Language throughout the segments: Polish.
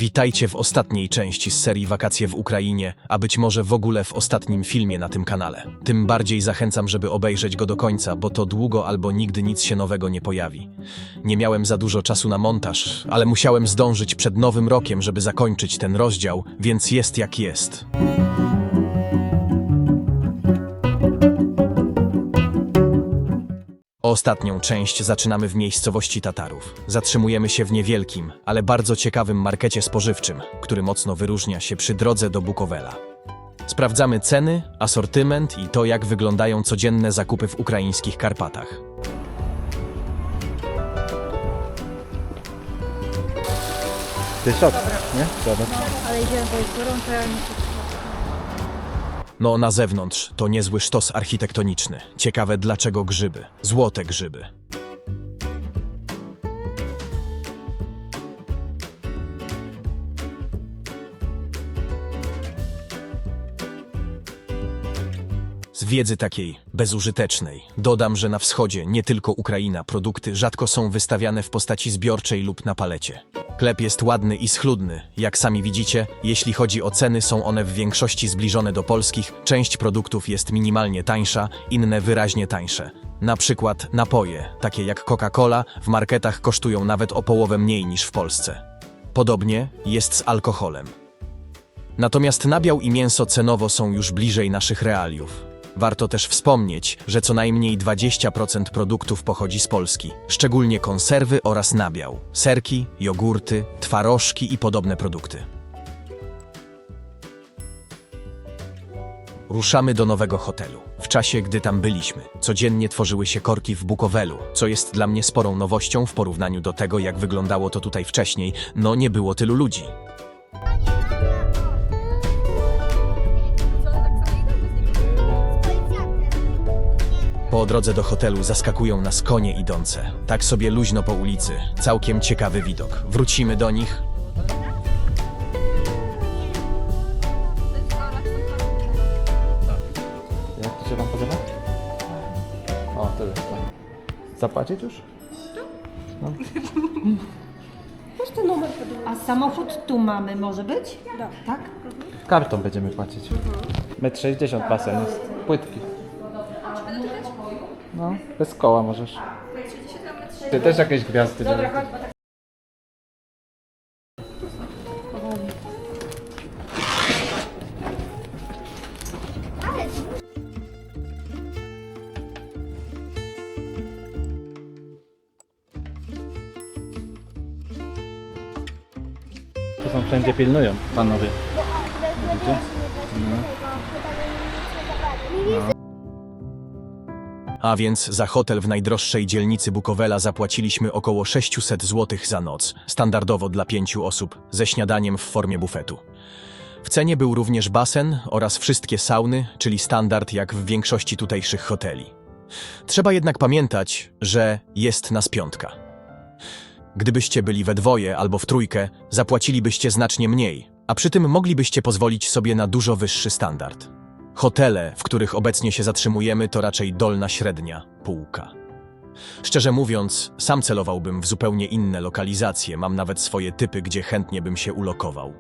Witajcie w ostatniej części z serii Wakacje w Ukrainie, a być może w ogóle w ostatnim filmie na tym kanale. Tym bardziej zachęcam, żeby obejrzeć go do końca, bo to długo albo nigdy nic się nowego nie pojawi. Nie miałem za dużo czasu na montaż, ale musiałem zdążyć przed Nowym Rokiem, żeby zakończyć ten rozdział, więc jest jak jest. Ostatnią część zaczynamy w miejscowości Tatarów. Zatrzymujemy się w niewielkim, ale bardzo ciekawym markecie spożywczym, który mocno wyróżnia się przy drodze do Bukowela. Sprawdzamy ceny, asortyment i to, jak wyglądają codzienne zakupy w ukraińskich Karpatach. Ty szok, nie? Dobra. Ale idziemy, bo jest gorąco, ja nie No, na zewnątrz to niezły sztos architektoniczny. Ciekawe, dlaczego grzyby. Złote grzyby. Z wiedzy takiej bezużytecznej dodam, że na wschodzie, nie tylko Ukraina, produkty rzadko są wystawiane w postaci zbiorczej lub na palecie. Chleb jest ładny i schludny. Jak sami widzicie, jeśli chodzi o ceny, są one w większości zbliżone do polskich. Część produktów jest minimalnie tańsza, inne wyraźnie tańsze. Na przykład napoje, takie jak Coca-Cola, w marketach kosztują nawet o połowę mniej niż w Polsce. Podobnie jest z alkoholem. Natomiast nabiał i mięso cenowo są już bliżej naszych realiów. Warto też wspomnieć, że co najmniej 20% produktów pochodzi z Polski, szczególnie konserwy oraz nabiał, serki, jogurty, twarożki i podobne produkty. Ruszamy do nowego hotelu. W czasie, gdy tam byliśmy, codziennie tworzyły się korki w Bukowelu, co jest dla mnie sporą nowością w porównaniu do tego, jak wyglądało to tutaj wcześniej. No, nie było tylu ludzi. Po drodze do hotelu zaskakują nas konie idące. Tak sobie luźno po ulicy. Całkiem ciekawy widok. Wrócimy do nich. Jak to się wam podoba? O, tyle. Zapłacić już? A samochód tu mamy, może być? Tak. Kartą będziemy płacić. 1,60 m basen jest. Płytki. No, bez koła możesz. Ty też jakieś gwiazdy. Dobra, Tu są wszędzie pilnują, panowie. Widzicie? A więc za hotel w najdroższej dzielnicy Bukowela zapłaciliśmy około 600 zł za noc, standardowo dla 5 osób, ze śniadaniem w formie bufetu. W cenie był również basen oraz wszystkie sauny, czyli standard jak w większości tutejszych hoteli. Trzeba jednak pamiętać, że jest nas 5. Gdybyście byli we dwoje albo w trójkę, zapłacilibyście znacznie mniej, a przy tym moglibyście pozwolić sobie na dużo wyższy standard. Hotele, w których obecnie się zatrzymujemy, to raczej dolna średnia półka. Szczerze mówiąc, sam celowałbym w zupełnie inne lokalizacje, mam nawet swoje typy, gdzie chętnie bym się ulokował.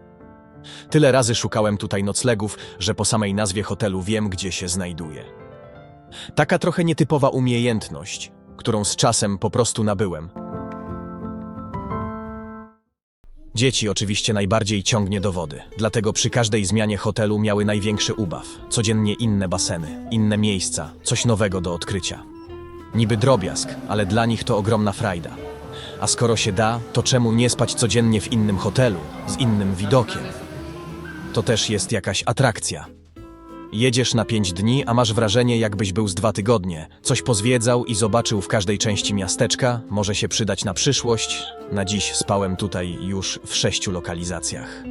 Tyle razy szukałem tutaj noclegów, że po samej nazwie hotelu wiem, gdzie się znajduje. Taka trochę nietypowa umiejętność, którą z czasem po prostu nabyłem. Dzieci oczywiście najbardziej ciągnie do wody, dlatego przy każdej zmianie hotelu miały największy ubaw. Codziennie inne baseny, inne miejsca, coś nowego do odkrycia. Niby drobiazg, ale dla nich to ogromna frajda. A skoro się da, to czemu nie spać codziennie w innym hotelu, z innym widokiem? To też jest jakaś atrakcja. Jedziesz na 5 dni, a masz wrażenie, jakbyś był z 2 tygodnie. Coś pozwiedzał i zobaczył w każdej części miasteczka, może się przydać na przyszłość. Na dziś spałem tutaj już w 6 lokalizacjach.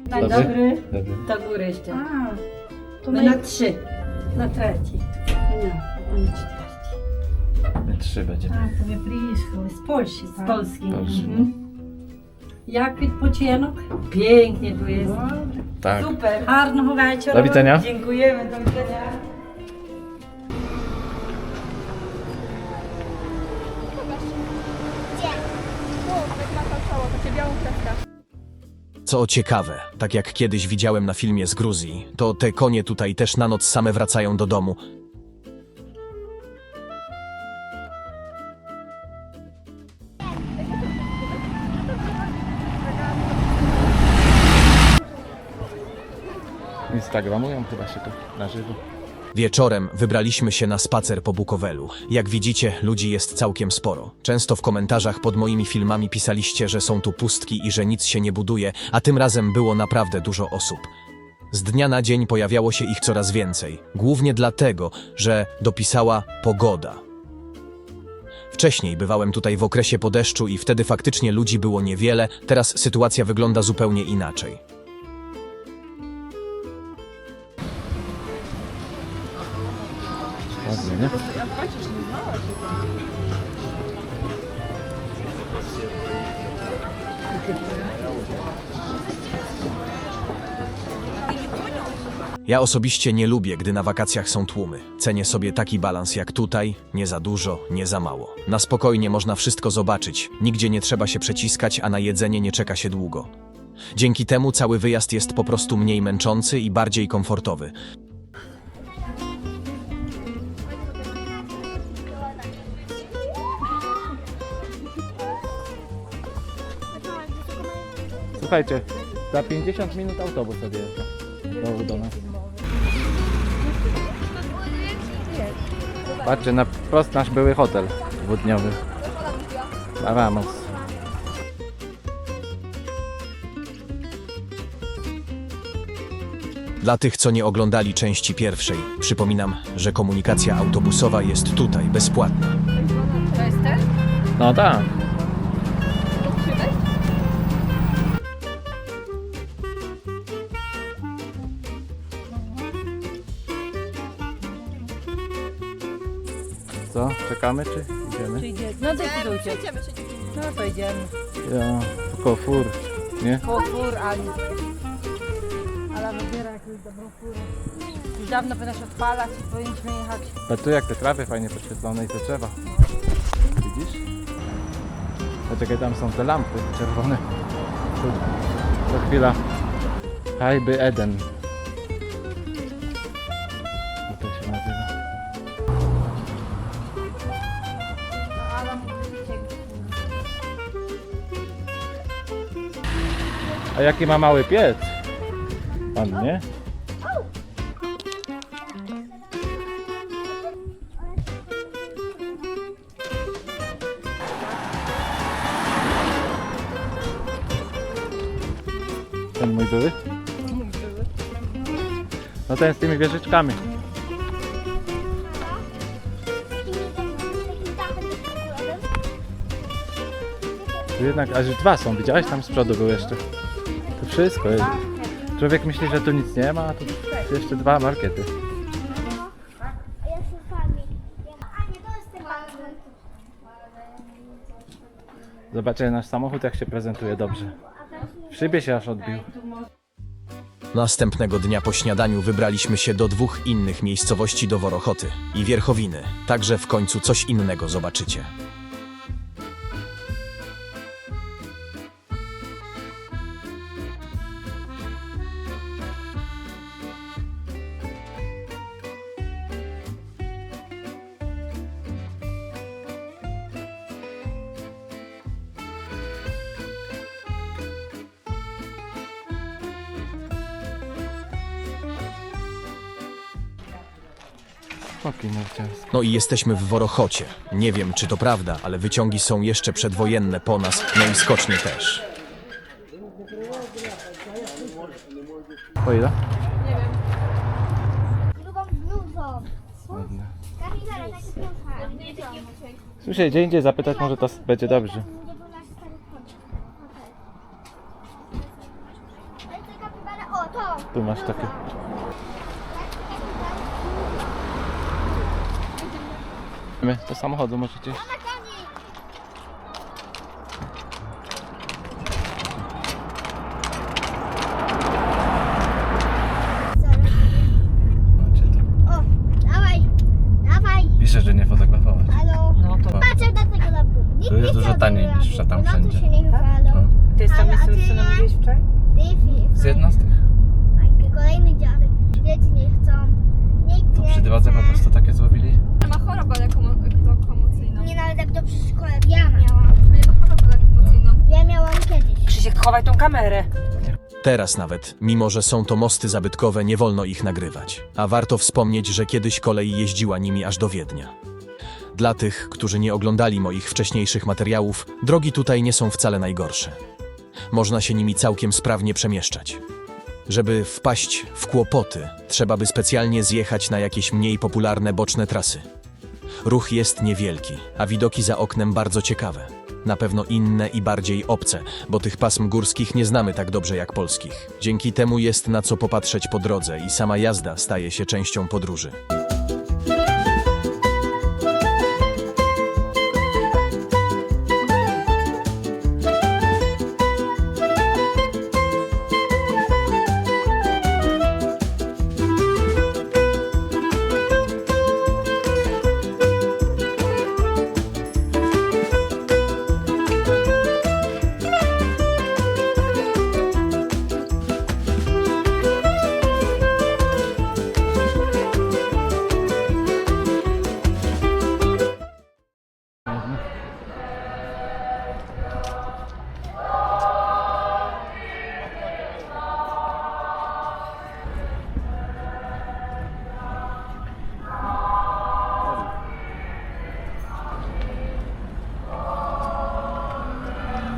Dzień Dobry. dobry. Dobry. Do góry jeszcze. A, to My my na 3. na trzeci. Nie, on 40. My 3 będziemy. A, to my приїхали з Польщі. Z Polski. Polski. Mhm. Jak відпочинок? Pięknie tu jest. Tak. Super. Гарного вечора. Do widzenia. Dziękujemy, do widzenia. Co ciekawe, tak jak kiedyś widziałem na filmie z Gruzji, to te konie tutaj też na noc same wracają do domu. Instagramują chyba się tu na żywo. Wieczorem wybraliśmy się na spacer po Bukowelu. Jak widzicie, ludzi jest całkiem sporo. Często w komentarzach pod moimi filmami pisaliście, że są tu pustki i że nic się nie buduje, a tym razem było naprawdę dużo osób. Z dnia na dzień pojawiało się ich coraz więcej. Głównie dlatego, że dopisała pogoda. Wcześniej bywałem tutaj w okresie po deszczu i wtedy faktycznie ludzi było niewiele, teraz sytuacja wygląda zupełnie inaczej. Ładnie, nie? Ja osobiście nie lubię, gdy na wakacjach są tłumy. Cenię sobie taki balans jak tutaj, nie za dużo, nie za mało. Na spokojnie można wszystko zobaczyć, nigdzie nie trzeba się przeciskać, a na jedzenie nie czeka się długo. Dzięki temu cały wyjazd jest po prostu mniej męczący i bardziej komfortowy. Słuchajcie, za 50 minut autobus odjeżdża do nas. Patrzcie, na wprost nasz były hotel dwudniowy. Na Ramos. Dla tych, co nie oglądali części pierwszej, przypominam, że komunikacja autobusowa jest tutaj bezpłatna. No tak. Co? Czekamy czy idziemy? No decydujcie. No to idziemy. Ja, tylko fur, nie? Po fur, ale wybiera jakąś dobrą furę. Już dawno powinnaś odpalać i powinniśmy jechać. A tu jak te trawy fajnie podświetlone i te drzewa. Widzisz? Poczekaj, tam są te lampy czerwone. Tu, za chwila. Hajby Eden. Jak to się nazywa? A jaki ma mały piec? Pan, nie? Ten mój były? No ten z tymi wieżyczkami. Tu jednak aż dwa są, widziałeś? Tam z przodu był jeszcze. To wszystko jest. Człowiek myśli, że tu nic nie ma, a tu jeszcze dwa markety. A ja się fami. A nie, to jest ten balon. Zobaczcie nasz samochód, jak się prezentuje dobrze. W szybie się aż odbił. Następnego dnia po śniadaniu wybraliśmy się do dwóch innych miejscowości do Worochoty i Wierchowiny, także w końcu coś innego zobaczycie. Oki narciarskie. No i jesteśmy w Worochocie. Nie wiem, czy to prawda, ale wyciągi są jeszcze przedwojenne po nas, no i skocznie też. Po ile? Drugą bluzą. Ładne. Kamila, tak jest. Słyszę, gdzie indziej zapytać, może to będzie dobrze. Nie był nasz stary hotel. Ale to kapibara, o to! Tu masz takie. Do samochodu możecie iść. Na koni! Z jedna z tych. Kolejny dziadek. Dzieci nie chcą. Nikt To nie przy drodze po prostu takie zrobili. Ma chorobę lokomocyjną. Nie, nawet jak do przedszkola ja miałam. Nie ma chorobę lokomocyjną. Ja miałam kiedyś. Krzysiek, chowaj tą kamerę. Teraz nawet, mimo że są to mosty zabytkowe, nie wolno ich nagrywać. A warto wspomnieć, że kiedyś kolej jeździła nimi aż do Wiednia. Dla tych, którzy nie oglądali moich wcześniejszych materiałów, drogi tutaj nie są wcale najgorsze. Można się nimi całkiem sprawnie przemieszczać. Żeby wpaść w kłopoty, trzeba by specjalnie zjechać na jakieś mniej popularne boczne trasy. Ruch jest niewielki, a widoki za oknem bardzo ciekawe. Na pewno inne i bardziej obce, bo tych pasm górskich nie znamy tak dobrze jak polskich. Dzięki temu jest na co popatrzeć po drodze i sama jazda staje się częścią podróży.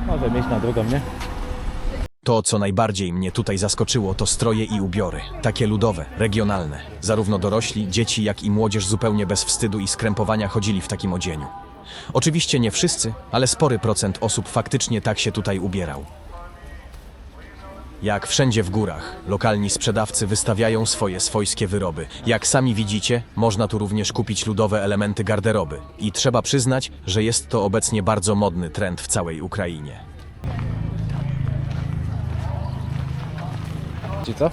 Może mieć na drugą, nie? To, co najbardziej mnie tutaj zaskoczyło, to stroje i ubiory. Takie ludowe, regionalne. Zarówno dorośli, dzieci, jak i młodzież zupełnie bez wstydu i skrępowania chodzili w takim odzieniu. Oczywiście nie wszyscy, ale spory procent osób faktycznie tak się tutaj ubierał. Jak wszędzie w górach, lokalni sprzedawcy wystawiają swoje swojskie wyroby. Jak sami widzicie, można tu również kupić ludowe elementy garderoby. I trzeba przyznać, że jest to obecnie bardzo modny trend w całej Ukrainie. Ci co?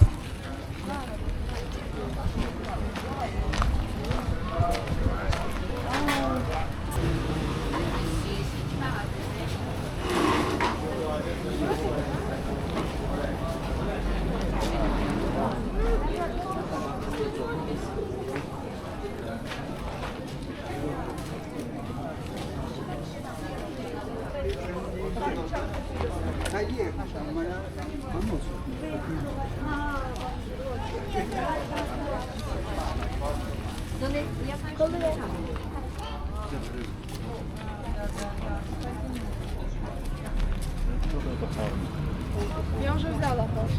Wiąże z dala też.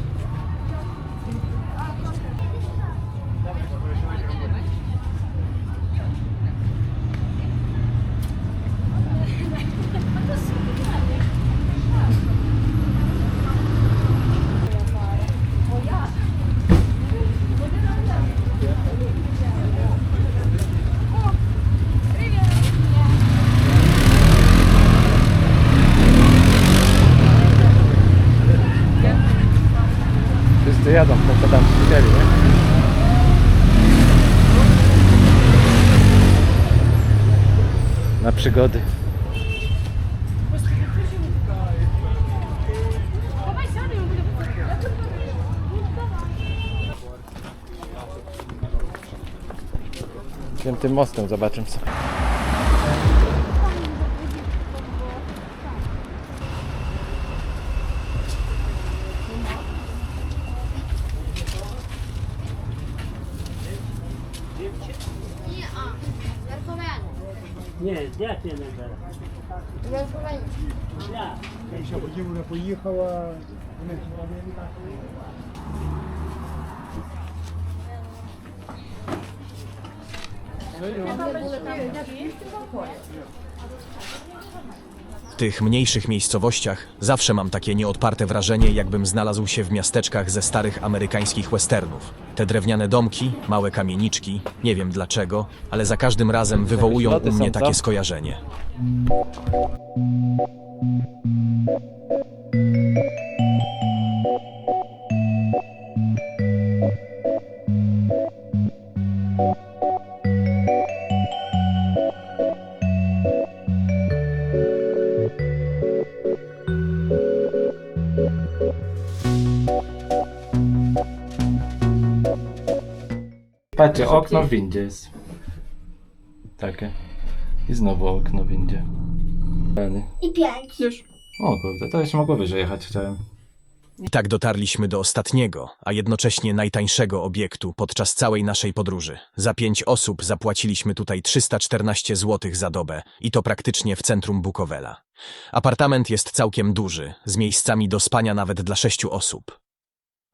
Wszyscy jadą, to co tam siedzieli, nie? Na przygody. Tym mostem zobaczymy co. Ні, де ти не береш? Вона поїхала. W tych mniejszych miejscowościach zawsze mam takie nieodparte wrażenie, jakbym znalazł się w miasteczkach ze starych amerykańskich westernów. Te drewniane domki, małe kamieniczki, nie wiem dlaczego, ale za każdym razem wywołują u mnie takie skojarzenie. Patrzcie, okno w windzie jest. Takie. I znowu okno w windzie. I 5. Już. O kurde, to jeszcze mogło wyżej jechać chciałem. I tak dotarliśmy do ostatniego, a jednocześnie najtańszego obiektu podczas całej naszej podróży. Za 5 osób zapłaciliśmy tutaj 314 zł za dobę i to praktycznie w centrum Bukowela. Apartament jest całkiem duży, z miejscami do spania nawet dla 6 osób.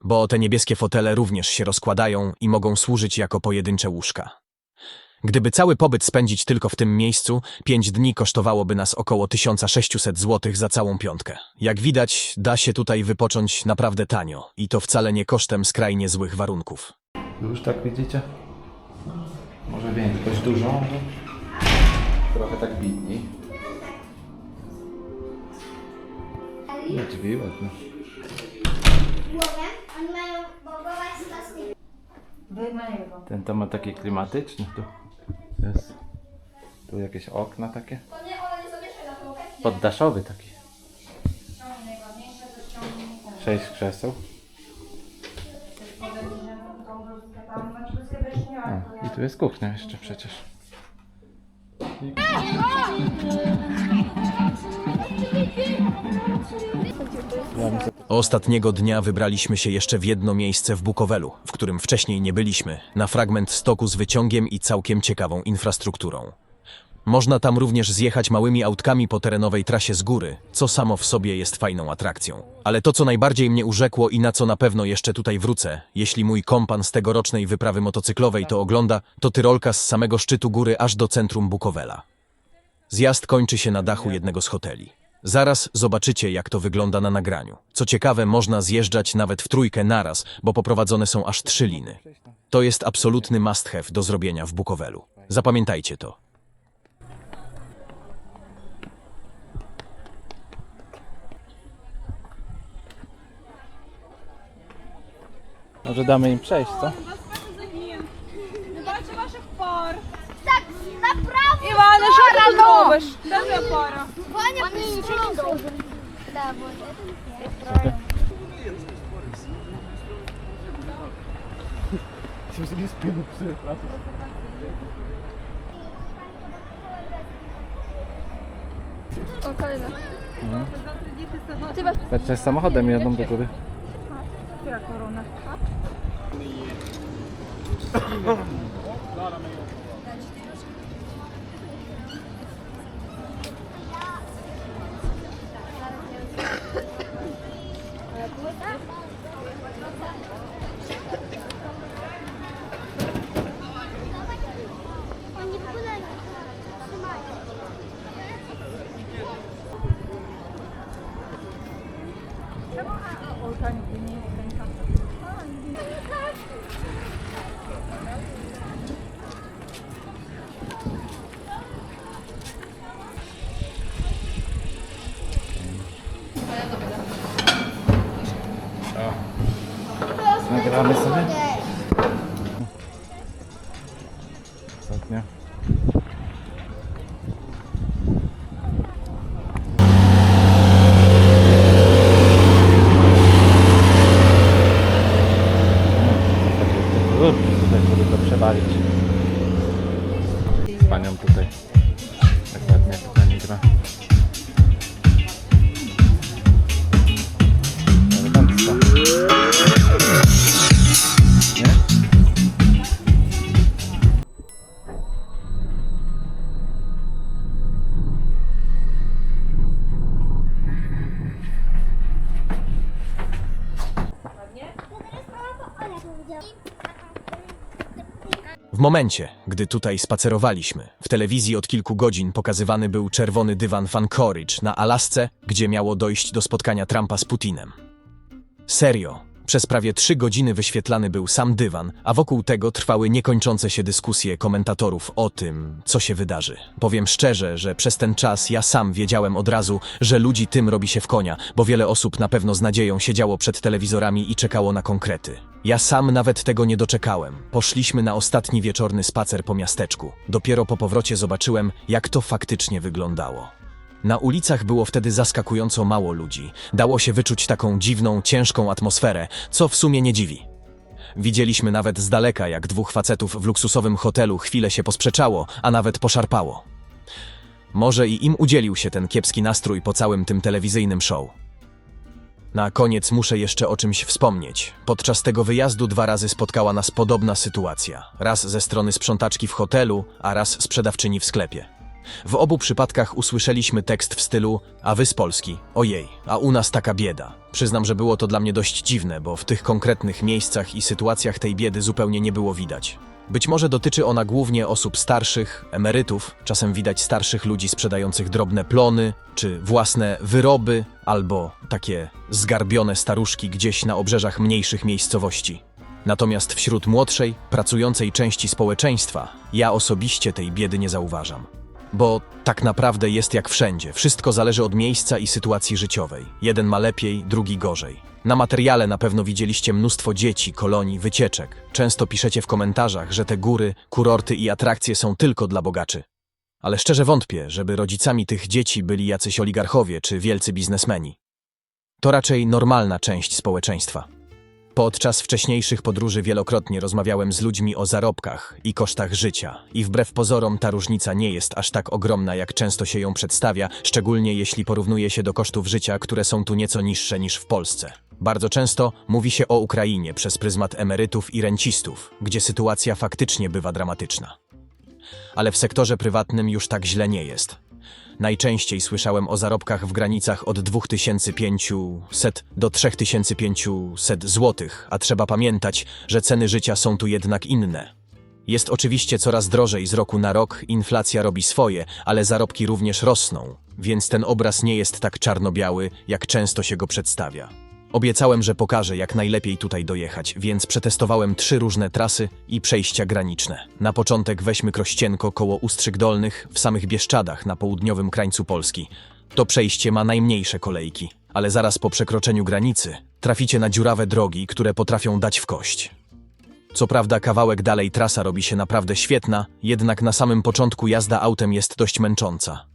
Bo te niebieskie fotele również się rozkładają i mogą służyć jako pojedyncze łóżka. Gdyby cały pobyt spędzić tylko w tym miejscu, 5 dni kosztowałoby nas około 1600 zł za całą piątkę. Jak widać, da się tutaj wypocząć naprawdę tanio i to wcale nie kosztem skrajnie złych warunków. Już tak widzicie? Może większość dużą, ale trochę tak bidni. No drzwi ładne. Głowę, oni mają bogować z Wyjmę go. Ten to ma taki klimatyczny tu. Jest. Tu jakieś okna takie. Poddaszowy taki. 6 krzeseł. A, i tu jest kuchnia jeszcze przecież. Ostatniego dnia wybraliśmy się jeszcze w jedno miejsce w Bukowelu, w którym wcześniej nie byliśmy, na fragment stoku z wyciągiem i całkiem ciekawą infrastrukturą. Można tam również zjechać małymi autkami po terenowej trasie z góry, co samo w sobie jest fajną atrakcją. Ale to, co najbardziej mnie urzekło i na co na pewno jeszcze tutaj wrócę, jeśli mój kompan z tegorocznej wyprawy motocyklowej to ogląda, to tyrolka z samego szczytu góry aż do centrum Bukowela. Zjazd kończy się na dachu jednego z hoteli. Zaraz zobaczycie, jak to wygląda na nagraniu. Co ciekawe, można zjeżdżać nawet w trójkę naraz, bo poprowadzone są aż 3 liny. To jest absolutny must have do zrobienia w Bukowelu. Zapamiętajcie to. Może damy im przejść, co? Бачу ваших пар. Tak, naprawdę! Іване, що ти тут робиш? Де твоя пара? Ваня, ты ничего не должен. Да, вот это неправильно. О, kolejna. Patrzcie, z samochodem jadą do góry. Oni w ogóle trzymają. Nagramy sobie. Ostatnio. Tutaj sobie to przewalić. Z panią tutaj. Tak ładnie to pani gra. Elegancko. Nie? W momencie, gdy tutaj spacerowaliśmy, w telewizji od kilku godzin pokazywany był czerwony dywan w Anchorage na Alasce, gdzie miało dojść do spotkania Trumpa z Putinem. Serio, przez prawie 3 godziny wyświetlany był sam dywan, a wokół tego trwały niekończące się dyskusje komentatorów o tym, co się wydarzy. Powiem szczerze, że przez ten czas ja sam wiedziałem od razu, że ludzi tym robi się w konia, bo wiele osób na pewno z nadzieją siedziało przed telewizorami i czekało na konkrety. Ja sam nawet tego nie doczekałem. Poszliśmy na ostatni wieczorny spacer po miasteczku. Dopiero po powrocie zobaczyłem, jak to faktycznie wyglądało. Na ulicach było wtedy zaskakująco mało ludzi. Dało się wyczuć taką dziwną, ciężką atmosferę, co w sumie nie dziwi. Widzieliśmy nawet z daleka, jak dwóch facetów w luksusowym hotelu chwilę się posprzeczało, a nawet poszarpało. Może i im udzielił się ten kiepski nastrój po całym tym telewizyjnym show. Na koniec muszę jeszcze o czymś wspomnieć. Podczas tego wyjazdu 2 razy spotkała nas podobna sytuacja. Raz ze strony sprzątaczki w hotelu, a raz sprzedawczyni w sklepie. W obu przypadkach usłyszeliśmy tekst w stylu: a wy z Polski, ojej, a u nas taka bieda. Przyznam, że było to dla mnie dość dziwne, bo w tych konkretnych miejscach i sytuacjach tej biedy zupełnie nie było widać. Być może dotyczy ona głównie osób starszych, emerytów, czasem widać starszych ludzi sprzedających drobne plony, czy własne wyroby, albo takie zgarbione staruszki gdzieś na obrzeżach mniejszych miejscowości. Natomiast wśród młodszej, pracującej części społeczeństwa ja osobiście tej biedy nie zauważam. Bo tak naprawdę jest jak wszędzie, wszystko zależy od miejsca i sytuacji życiowej. Jeden ma lepiej, drugi gorzej. Na materiale na pewno widzieliście mnóstwo dzieci, kolonii, wycieczek. Często piszecie w komentarzach, że te góry, kurorty i atrakcje są tylko dla bogaczy. Ale szczerze wątpię, żeby rodzicami tych dzieci byli jacyś oligarchowie czy wielcy biznesmeni. To raczej normalna część społeczeństwa. Podczas wcześniejszych podróży wielokrotnie rozmawiałem z ludźmi o zarobkach i kosztach życia i wbrew pozorom ta różnica nie jest aż tak ogromna, jak często się ją przedstawia, szczególnie jeśli porównuje się do kosztów życia, które są tu nieco niższe niż w Polsce. Bardzo często mówi się o Ukrainie przez pryzmat emerytów i rencistów, gdzie sytuacja faktycznie bywa dramatyczna. Ale w sektorze prywatnym już tak źle nie jest. Najczęściej słyszałem o zarobkach w granicach od 2500 do 3500 zł, a trzeba pamiętać, że ceny życia są tu jednak inne. Jest oczywiście coraz drożej z roku na rok, inflacja robi swoje, ale zarobki również rosną, więc ten obraz nie jest tak czarno-biały, jak często się go przedstawia. Obiecałem, że pokażę, jak najlepiej tutaj dojechać, więc przetestowałem 3 różne trasy i przejścia graniczne. Na początek weźmy Krościenko koło Ustrzyk Dolnych w samych Bieszczadach na południowym krańcu Polski. To przejście ma najmniejsze kolejki, ale zaraz po przekroczeniu granicy traficie na dziurawe drogi, które potrafią dać w kość. Co prawda kawałek dalej trasa robi się naprawdę świetna, jednak na samym początku jazda autem jest dość męcząca.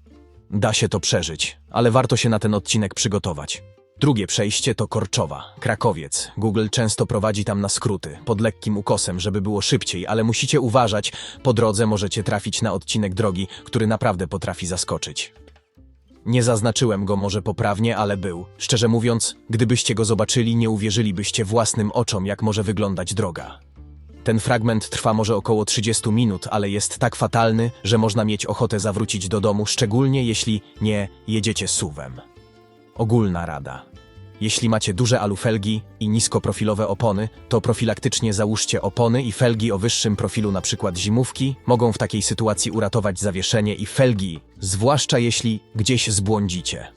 Da się to przeżyć, ale warto się na ten odcinek przygotować. Drugie przejście to Korczowa, Krakowiec. Google często prowadzi tam na skróty, pod lekkim ukosem, żeby było szybciej, ale musicie uważać, po drodze możecie trafić na odcinek drogi, który naprawdę potrafi zaskoczyć. Nie zaznaczyłem go może poprawnie, ale był. Szczerze mówiąc, gdybyście go zobaczyli, nie uwierzylibyście własnym oczom, jak może wyglądać droga. Ten fragment trwa może około 30 minut, ale jest tak fatalny, że można mieć ochotę zawrócić do domu, szczególnie jeśli nie jedziecie SUV-em. Ogólna rada. Jeśli macie duże alufelgi i niskoprofilowe opony, to profilaktycznie załóżcie opony i felgi o wyższym profilu, np. zimówki, mogą w takiej sytuacji uratować zawieszenie i felgi, zwłaszcza jeśli gdzieś zbłądzicie.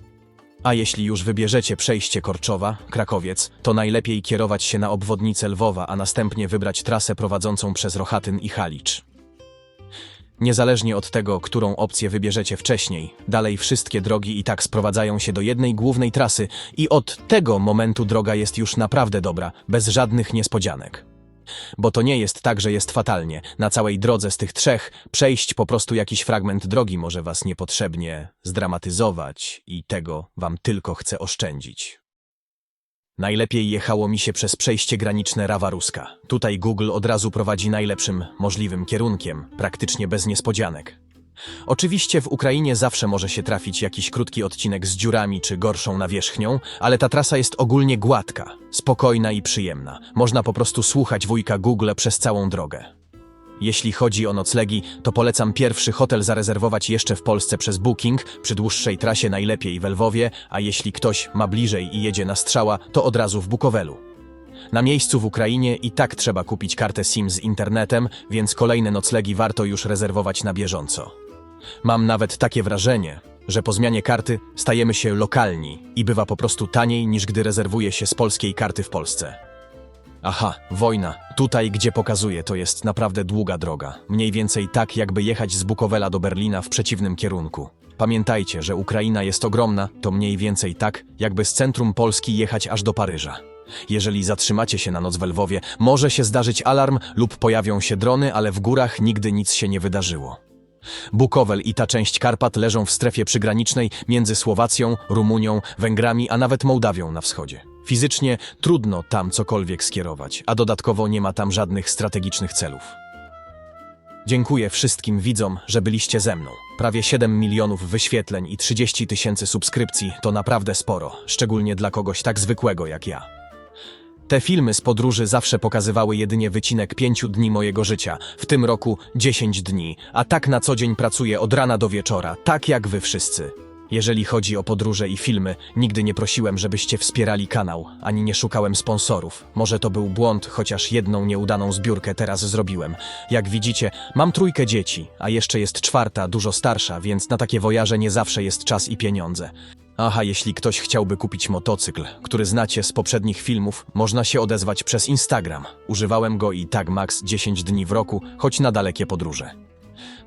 A jeśli już wybierzecie przejście Korczowa, Krakowiec, to najlepiej kierować się na obwodnicę Lwowa, a następnie wybrać trasę prowadzącą przez Rohatyn i Halicz. Niezależnie od tego, którą opcję wybierzecie wcześniej, dalej wszystkie drogi i tak sprowadzają się do jednej głównej trasy i od tego momentu droga jest już naprawdę dobra, bez żadnych niespodzianek. Bo to nie jest tak, że jest fatalnie. Na całej drodze z tych 3 przejść po prostu jakiś fragment drogi może was niepotrzebnie zdramatyzować i tego wam tylko chcę oszczędzić. Najlepiej jechało mi się przez przejście graniczne Rawa-Ruska. Tutaj Google od razu prowadzi najlepszym możliwym kierunkiem, praktycznie bez niespodzianek. Oczywiście w Ukrainie zawsze może się trafić jakiś krótki odcinek z dziurami czy gorszą nawierzchnią, ale ta trasa jest ogólnie gładka, spokojna i przyjemna. Można po prostu słuchać wujka Google przez całą drogę. Jeśli chodzi o noclegi, to polecam pierwszy hotel zarezerwować jeszcze w Polsce przez Booking, przy dłuższej trasie najlepiej w Lwowie, a jeśli ktoś ma bliżej i jedzie na strzała, to od razu w Bukowelu. Na miejscu w Ukrainie i tak trzeba kupić kartę SIM z internetem, więc kolejne noclegi warto już rezerwować na bieżąco. Mam nawet takie wrażenie, że po zmianie karty stajemy się lokalni i bywa po prostu taniej niż gdy rezerwuje się z polskiej karty w Polsce. Aha, wojna. Tutaj, gdzie pokazuję, to jest naprawdę długa droga. Mniej więcej tak, jakby jechać z Bukowela do Berlina w przeciwnym kierunku. Pamiętajcie, że Ukraina jest ogromna, to mniej więcej tak, jakby z centrum Polski jechać aż do Paryża. Jeżeli zatrzymacie się na noc w Lwowie, może się zdarzyć alarm lub pojawią się drony, ale w górach nigdy nic się nie wydarzyło. Bukowel i ta część Karpat leżą w strefie przygranicznej między Słowacją, Rumunią, Węgrami, a nawet Mołdawią na wschodzie. Fizycznie trudno tam cokolwiek skierować, a dodatkowo nie ma tam żadnych strategicznych celów. Dziękuję wszystkim widzom, że byliście ze mną. Prawie 7 milionów wyświetleń i 30 000 subskrypcji to naprawdę sporo, szczególnie dla kogoś tak zwykłego jak ja. Te filmy z podróży zawsze pokazywały jedynie wycinek 5 dni mojego życia, w tym roku 10 dni, a tak na co dzień pracuję od rana do wieczora, tak jak wy wszyscy. Jeżeli chodzi o podróże i filmy, nigdy nie prosiłem, żebyście wspierali kanał, ani nie szukałem sponsorów. Może to był błąd, chociaż jedną nieudaną zbiórkę teraz zrobiłem. Jak widzicie, mam 3 dzieci, a jeszcze jest 4, dużo starsza, więc na takie wojaże nie zawsze jest czas i pieniądze. Aha, jeśli ktoś chciałby kupić motocykl, który znacie z poprzednich filmów, można się odezwać przez Instagram. Używałem go i tak max 10 dni w roku, choć na dalekie podróże.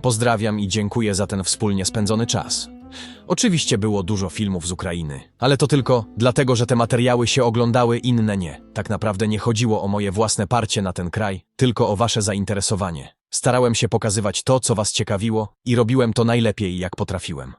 Pozdrawiam i dziękuję za ten wspólnie spędzony czas. Oczywiście było dużo filmów z Ukrainy, ale to tylko dlatego, że te materiały się oglądały, inne nie. Tak naprawdę nie chodziło o moje własne parcie na ten kraj, tylko o wasze zainteresowanie. Starałem się pokazywać to, co was ciekawiło i robiłem to najlepiej, jak potrafiłem.